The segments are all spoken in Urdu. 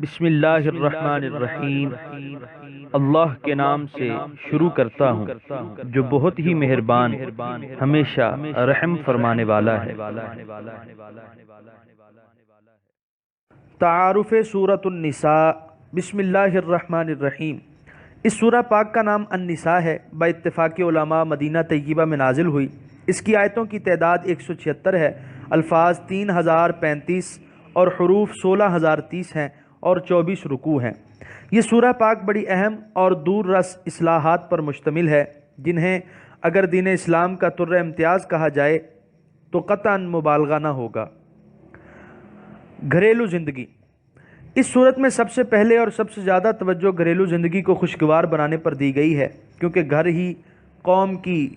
بسم اللہ الرحمن الرحیم۔ اللہ کے نام سے شروع کرتا ہوں جو بہت ہی مہربان ہمیشہ رحم فرمانے والا ہے۔ تعارف سورۃ النساء۔ بسم اللہ الرحمن الرحیم۔ اس سورہ پاک کا نام النساء ہے۔ با اتفاق علماء مدینہ طیبہ میں نازل ہوئی۔ اس کی آیتوں کی تعداد 176 ہے، الفاظ 3035 اور حروف 16030 ہیں اور 24 رکوع ہیں۔ یہ سورہ پاک بڑی اہم اور دور رس اصلاحات پر مشتمل ہے، جنہیں اگر دین اسلام کا طر امتیاز کہا جائے تو قطعاً مبالغہ نہ ہوگا۔ گھریلو زندگی۔ اس صورت میں سب سے پہلے اور سب سے زیادہ توجہ گھریلو زندگی کو خوشگوار بنانے پر دی گئی ہے، کیونکہ گھر ہی قوم کی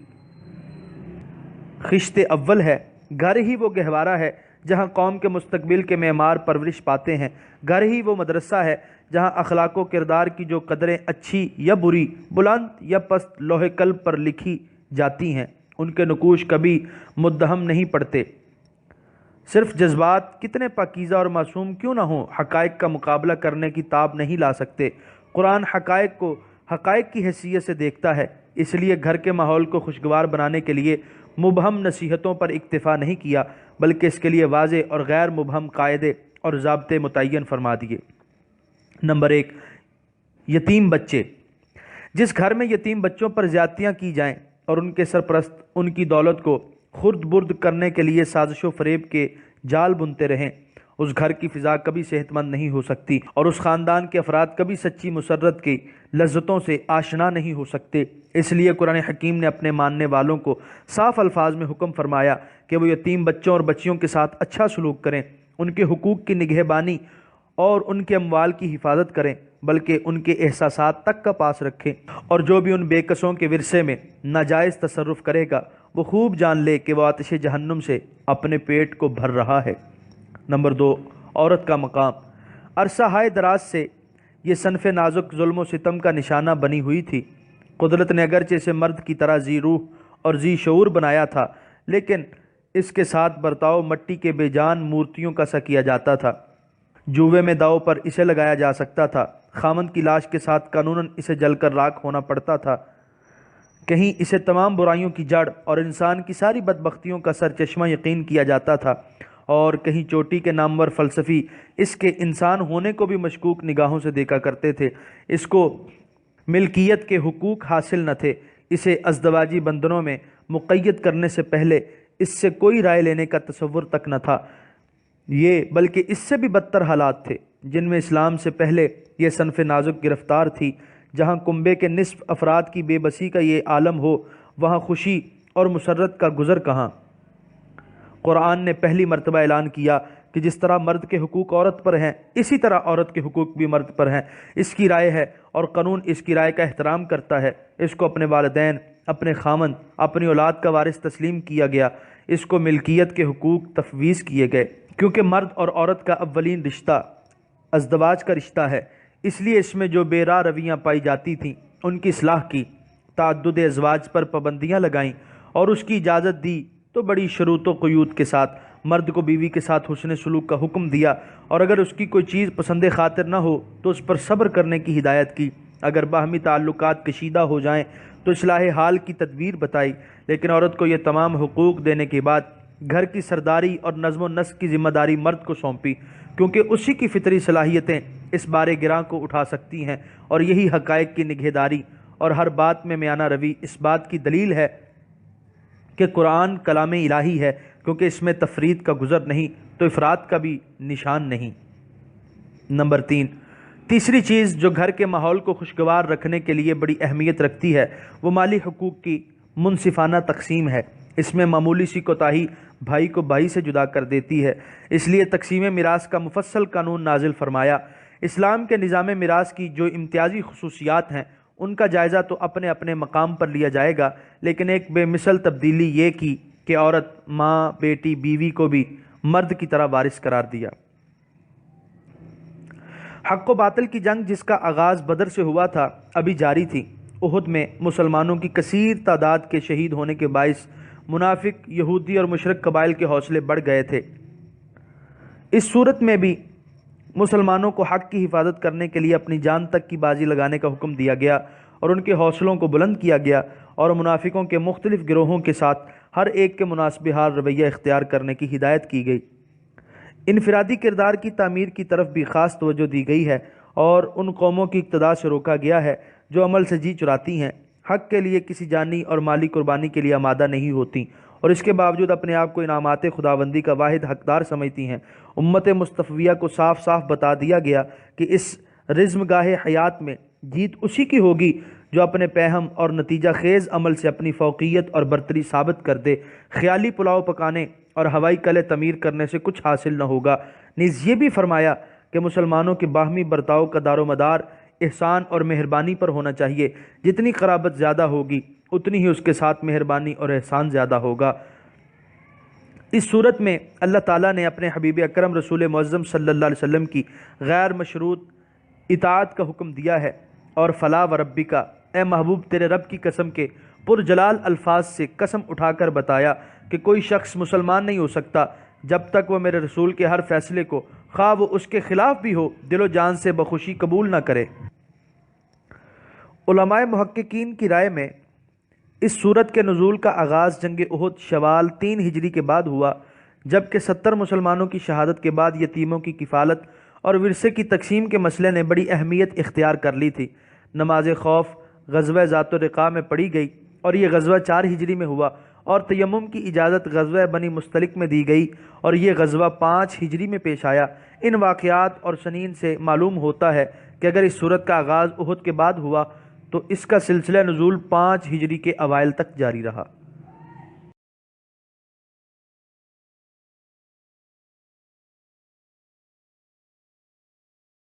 خشت اول ہے۔ گھر ہی وہ گہوارہ ہے جہاں قوم کے مستقبل کے معمار پرورش پاتے ہیں۔ گھر ہی وہ مدرسہ ہے جہاں اخلاق و کردار کی جو قدریں اچھی یا بری، بلند یا پست لوح قلب پر لکھی جاتی ہیں، ان کے نقوش کبھی مدھم نہیں پڑتے۔ صرف جذبات کتنے پاکیزہ اور معصوم کیوں نہ ہوں، حقائق کا مقابلہ کرنے کی تاب نہیں لا سکتے۔ قرآن حقائق کو حقائق کی حیثیت سے دیکھتا ہے، اس لیے گھر کے ماحول کو خوشگوار بنانے کے لیے مبہم نصیحتوں پر اکتفا نہیں کیا، بلکہ اس کے لیے واضح اور غیر مبہم قاعدے اور ضابطے متعین فرما دیے۔ نمبر 1، یتیم بچے۔ جس گھر میں یتیم بچوں پر زیادتیاں کی جائیں اور ان کے سرپرست ان کی دولت کو خرد برد کرنے کے لیے سازش و فریب کے جال بنتے رہیں، اس گھر کی فضا کبھی صحت مند نہیں ہو سکتی اور اس خاندان کے افراد کبھی سچی مسرت کی لذتوں سے آشنا نہیں ہو سکتے۔ اس لیے قرآن حکیم نے اپنے ماننے والوں کو صاف الفاظ میں حکم فرمایا کہ وہ یتیم بچوں اور بچیوں کے ساتھ اچھا سلوک کریں، ان کے حقوق کی نگہبانی اور ان کے اموال کی حفاظت کریں، بلکہ ان کے احساسات تک کا پاس رکھیں، اور جو بھی ان بے کسوں کے ورثے میں ناجائز تصرف کرے گا وہ خوب جان لے کہ وہ آتش جہنم سے اپنے پیٹ کو بھر رہا ہے۔ نمبر 2، عورت کا مقام۔ عرصہ ہائے دراز سے یہ صنف نازک ظلم و ستم کا نشانہ بنی ہوئی تھی۔ قدرت نے اگرچہ اسے مرد کی طرح ذی روح اور ذی شعور بنایا تھا، لیکن اس کے ساتھ برتاؤ مٹی کے بے جان مورتیوں کا سا کیا جاتا تھا۔ جوے میں داؤ پر اسے لگایا جا سکتا تھا، خامند کی لاش کے ساتھ قانوناً اسے جل کر راکھ ہونا پڑتا تھا۔ کہیں اسے تمام برائیوں کی جڑ اور انسان کی ساری بدبختیوں کا سرچشمہ یقین کیا جاتا تھا، اور کہیں چوٹی کے نامور فلسفی اس کے انسان ہونے کو بھی مشکوک نگاہوں سے دیکھا کرتے تھے۔ اس کو ملکیت کے حقوق حاصل نہ تھے، اسے ازدواجی بندھنوں میں مقید کرنے سے پہلے اس سے کوئی رائے لینے کا تصور تک نہ تھا۔ یہ بلکہ اس سے بھی بدتر حالات تھے جن میں اسلام سے پہلے یہ صنف نازک گرفتار تھی۔ جہاں کنبے کے نصف افراد کی بے بسی کا یہ عالم ہو، وہاں خوشی اور مسرت کا گزر کہاں؟ قرآن نے پہلی مرتبہ اعلان کیا کہ جس طرح مرد کے حقوق عورت پر ہیں، اسی طرح عورت کے حقوق بھی مرد پر ہیں۔ اس کی رائے ہے اور قانون اس کی رائے کا احترام کرتا ہے۔ اس کو اپنے والدین، اپنے خامند، اپنی اولاد کا وارث تسلیم کیا گیا۔ اس کو ملکیت کے حقوق تفویض کیے گئے، کیونکہ مرد اور عورت کا اولین رشتہ ازدواج کا رشتہ ہے۔ اس لیے اس میں جو بے راہ رویاں پائی جاتی تھیں ان کی اصلاح کی، تعدد ازواج پر پابندیاں لگائیں اور اس کی اجازت دی تو بڑی شروط و قیود کے ساتھ۔ مرد کو بیوی کے ساتھ حسن سلوک کا حکم دیا، اور اگر اس کی کوئی چیز پسند خاطر نہ ہو تو اس پر صبر کرنے کی ہدایت کی۔ اگر باہمی تعلقات کشیدہ ہو جائیں تو اصلاح حال کی تدبیر بتائی، لیکن عورت کو یہ تمام حقوق دینے کے بعد گھر کی سرداری اور نظم و نسق کی ذمہ داری مرد کو سونپی، کیونکہ اسی کی فطری صلاحیتیں اس بار گراں کو اٹھا سکتی ہیں، اور یہی حقائق کی نگہداری اور ہر بات میں میانہ روی اس بات کی دلیل ہے کہ قرآن کلام الہی ہے، کیونکہ اس میں تفرید کا گزر نہیں تو افراد کا بھی نشان نہیں۔ نمبر 3، تیسری چیز جو گھر کے ماحول کو خوشگوار رکھنے کے لیے بڑی اہمیت رکھتی ہے وہ مالی حقوق کی منصفانہ تقسیم ہے۔ اس میں معمولی سی کوتاہی بھائی کو بھائی سے جدا کر دیتی ہے، اس لیے تقسیم میراث کا مفصل قانون نازل فرمایا۔ اسلام کے نظام میراث کی جو امتیازی خصوصیات ہیں ان کا جائزہ تو اپنے اپنے مقام پر لیا جائے گا، لیکن ایک بے مثل تبدیلی یہ کی کہ عورت، ماں، بیٹی، بیوی کو بھی مرد کی طرح وارث قرار دیا۔ حق و باطل کی جنگ جس کا آغاز بدر سے ہوا تھا ابھی جاری تھی۔ احد میں مسلمانوں کی کثیر تعداد کے شہید ہونے کے باعث منافق، یہودی اور مشرک قبائل کے حوصلے بڑھ گئے تھے۔ اس صورت میں بھی مسلمانوں کو حق کی حفاظت کرنے کے لیے اپنی جان تک کی بازی لگانے کا حکم دیا گیا اور ان کے حوصلوں کو بلند کیا گیا اور منافقوں کے مختلف گروہوں کے ساتھ ہر ایک کے مناسب حال رویہ اختیار کرنے کی ہدایت کی گئی۔ انفرادی کردار کی تعمیر کی طرف بھی خاص توجہ دی گئی ہے اور ان قوموں کی اقتداء سے روکا گیا ہے جو عمل سے جی چراتی ہیں، حق کے لیے کسی جانی اور مالی قربانی کے لیے آمادہ نہیں ہوتی اور اس کے باوجود اپنے آپ کو انعامات خداوندی کا واحد حقدار سمجھتی ہیں۔ امت مصطفیہ کو صاف صاف بتا دیا گیا کہ اس رزم گاہ حیات میں جیت اسی کی ہوگی جو اپنے پہم اور نتیجہ خیز عمل سے اپنی فوقیت اور برتری ثابت کر دے۔ خیالی پلاؤ پکانے اور ہوائی قلعے تعمیر کرنے سے کچھ حاصل نہ ہوگا۔ نیز یہ بھی فرمایا کہ مسلمانوں کے باہمی برتاؤ کا دار و مدار احسان اور مہربانی پر ہونا چاہیے۔ جتنی قرابت زیادہ ہوگی اتنی ہی اس کے ساتھ مہربانی اور احسان زیادہ ہوگا۔ اس صورت میں اللہ تعالیٰ نے اپنے حبیب اکرم رسول معظم صلی اللہ علیہ وسلم کی غیر مشروط اطاعت کا حکم دیا ہے اور فلا و ربک، اے محبوب تیرے رب کی قسم کے پرجلال الفاظ سے قسم اٹھا کر بتایا کہ کوئی شخص مسلمان نہیں ہو سکتا جب تک وہ میرے رسول کے ہر فیصلے کو خواہ وہ اس کے خلاف بھی ہو دل و جان سے بخوشی قبول نہ کرے۔ علماء محققین کی رائے میں اس صورت کے نزول کا آغاز جنگ احد شوال 3 ہجری کے بعد ہوا، جبکہ 70 مسلمانوں کی شہادت کے بعد یتیموں کی کفالت اور ورثے کی تقسیم کے مسئلے نے بڑی اہمیت اختیار کر لی تھی۔ نماز خوف غزوہ ذات الرقاع میں پڑھی گئی اور یہ غزوہ 4 ہجری میں ہوا، اور تیمم کی اجازت غزوہ بنی مستلق میں دی گئی اور یہ غزوہ 5 ہجری میں پیش آیا۔ ان واقعات اور سنین سے معلوم ہوتا ہے کہ اگر اس صورت کا آغاز احد کے بعد ہوا تو اس کا سلسلہ نزول 5 ہجری کے اوائل تک جاری رہا۔